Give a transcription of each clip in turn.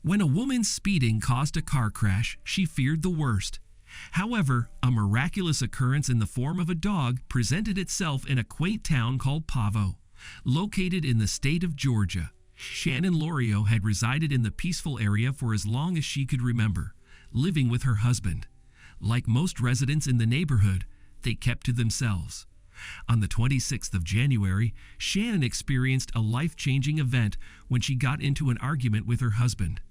When a woman speeding caused a car crash, she feared the worst. However, a miraculous occurrence in the form of a dog presented itself in a quaint town called Pavo, located in the state of Georgia. Shannon Laurio had resided in the peaceful area for as long as she could remember, living with her husband. Like most residents in the neighborhood, they kept to themselves. On the 26th of January, Shannon experienced a life-changing event when she got into an argument with her husband.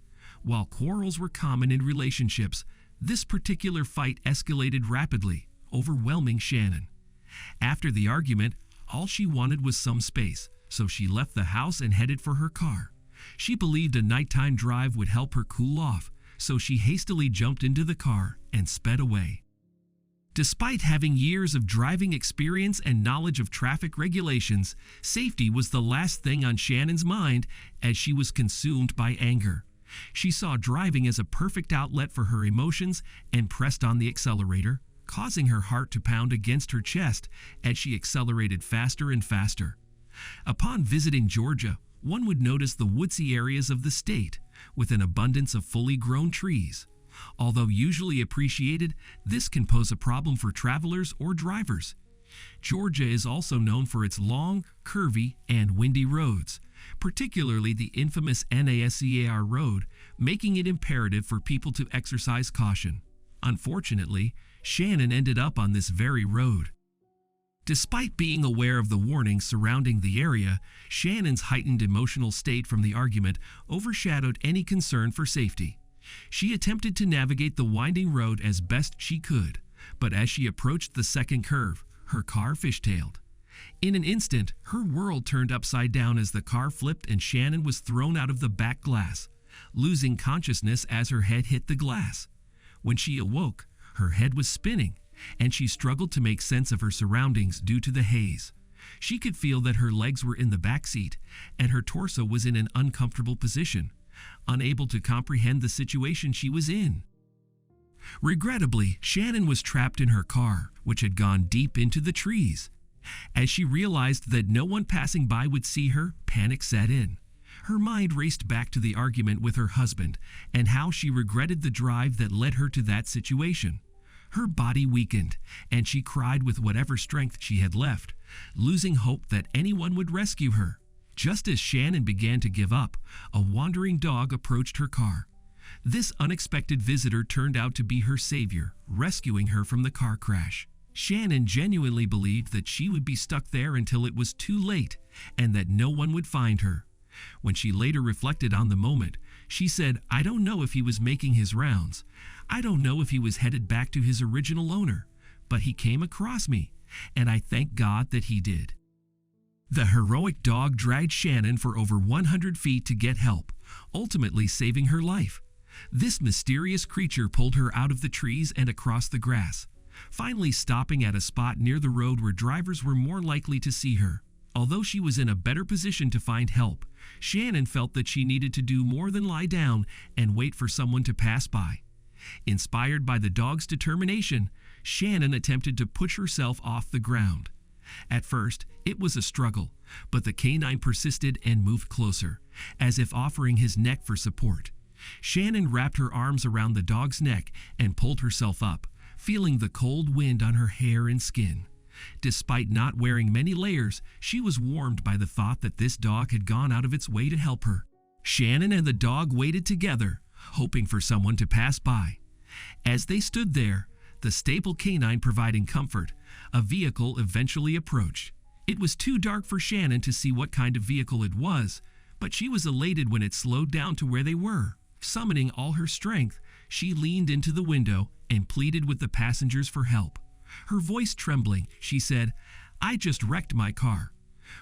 While quarrels were common in relationships, this particular fight escalated rapidly, overwhelming Shannon. After the argument, all she wanted was some space, so she left the house and headed for her car. She believed a nighttime drive would help her cool off, so she hastily jumped into the car and sped away. Despite having years of driving experience and knowledge of traffic regulations, safety was the last thing on Shannon's mind as she was consumed by anger. She saw driving as a perfect outlet for her emotions and pressed on the accelerator, causing her heart to pound against her chest as she accelerated faster and faster. Upon visiting Georgia, one would notice the woodsy areas of the state, with an abundance of fully grown trees. Although usually appreciated, this can pose a problem for travelers or drivers. Georgia is also known for its long, curvy, and windy roads, particularly the infamous NASCAR road, making it imperative for people to exercise caution. Unfortunately, Shannon ended up on this very road. Despite being aware of the warnings surrounding the area, Shannon's heightened emotional state from the argument overshadowed any concern for safety. She attempted to navigate the winding road as best she could, but as she approached the second curve, her car fishtailed. In an instant, her world turned upside down as the car flipped and Shannon was thrown out of the back glass, losing consciousness as her head hit the glass. When she awoke, her head was spinning, and she struggled to make sense of her surroundings due to the haze. She could feel that her legs were in the back seat, and her torso was in an uncomfortable position, unable to comprehend the situation she was in. Regrettably, Shannon was trapped in her car, which had gone deep into the trees. As she realized that no one passing by would see her, panic set in. Her mind raced back to the argument with her husband and how she regretted the drive that led her to that situation. Her body weakened, and she cried with whatever strength she had left, losing hope that anyone would rescue her. Just as Shannon began to give up, a wandering dog approached her car. This unexpected visitor turned out to be her savior, rescuing her from the car crash. Shannon genuinely believed that she would be stuck there until it was too late and that no one would find her. When she later reflected on the moment, she said, "I don't know if he was making his rounds. I don't know if he was headed back to his original owner, but he came across me, and I thank God that he did." The heroic dog dragged Shannon for over 100 feet to get help, ultimately saving her life. This mysterious creature pulled her out of the trees and across the grass, finally stopping at a spot near the road where drivers were more likely to see her. Although she was in a better position to find help, Shannon felt that she needed to do more than lie down and wait for someone to pass by. Inspired by the dog's determination, Shannon attempted to push herself off the ground. At first, it was a struggle, but the canine persisted and moved closer, as if offering his neck for support. Shannon wrapped her arms around the dog's neck and pulled herself up, feeling the cold wind on her hair and skin. Despite not wearing many layers, she was warmed by the thought that this dog had gone out of its way to help her. Shannon and the dog waited together, hoping for someone to pass by. As they stood there, the stable canine providing comfort, a vehicle eventually approached. It was too dark for Shannon to see what kind of vehicle it was, but she was elated when it slowed down to where they were. Summoning all her strength, she leaned into the window and pleaded with the passengers for help. Her voice trembling, she said, "I just wrecked my car.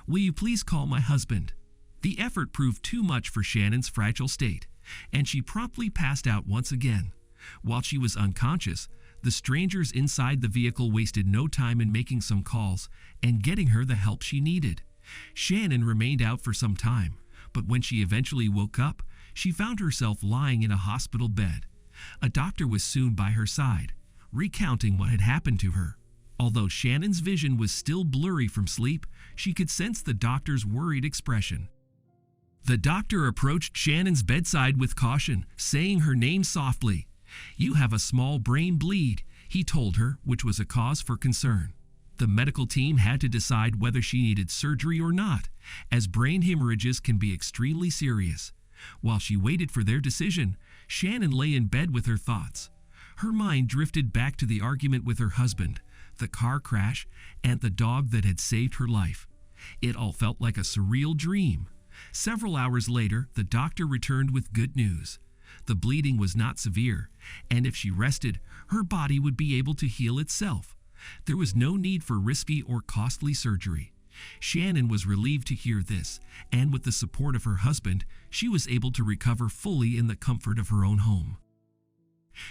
Will you please call my husband?" The effort proved too much for Shannon's fragile state, and she promptly passed out once again. While she was unconscious, the strangers inside the vehicle wasted no time in making some calls and getting her the help she needed. Shannon remained out for some time, but when she eventually woke up, she found herself lying in a hospital bed. A doctor was soon by her side, recounting what had happened to her. Although Shannon's vision was still blurry from sleep, she could sense the doctor's worried expression. The doctor approached Shannon's bedside with caution, saying her name softly. "You have a small brain bleed," he told her, which was a cause for concern. The medical team had to decide whether she needed surgery or not, as brain hemorrhages can be extremely serious. While she waited for their decision, Shannon lay in bed with her thoughts. Her mind drifted back to the argument with her husband, the car crash, and the dog that had saved her life. It all felt like a surreal dream. Several hours later, the doctor returned with good news. The bleeding was not severe, and if she rested, her body would be able to heal itself. There was no need for risky or costly surgery. Shannon was relieved to hear this, and with the support of her husband, she was able to recover fully in the comfort of her own home.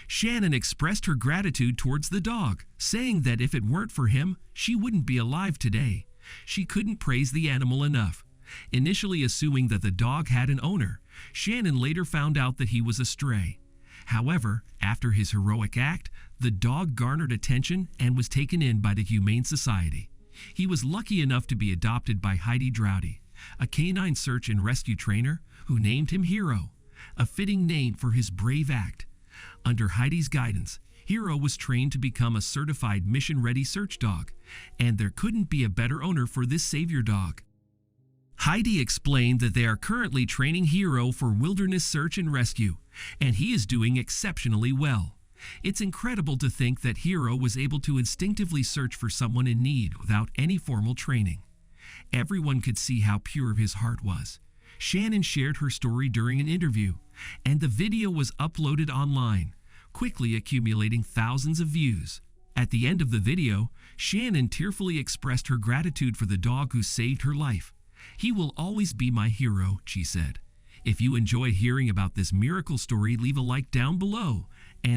Shannon expressed her gratitude towards the dog, saying that if it weren't for him, she wouldn't be alive today. She couldn't praise the animal enough. Initially assuming that the dog had an owner, Shannon later found out that he was a stray. However, after his heroic act, the dog garnered attention and was taken in by the Humane Society. He was lucky enough to be adopted by Heidi Drowdy, a canine search and rescue trainer who named him Hero, a fitting name for his brave act. Under Heidi's guidance, Hero was trained to become a certified mission-ready search dog, and there couldn't be a better owner for this savior dog. Heidi explained that they are currently training Hero for wilderness search and rescue, and he is doing exceptionally well. It's incredible to think that Hero was able to instinctively search for someone in need without any formal training. Everyone could see how pure his heart was. Shannon shared her story during an interview, and the video was uploaded online, quickly accumulating thousands of views. At the end of the video, Shannon tearfully expressed her gratitude for the dog who saved her life. "He will always be my hero," she said. If you enjoy hearing about this miracle story, leave a like down below.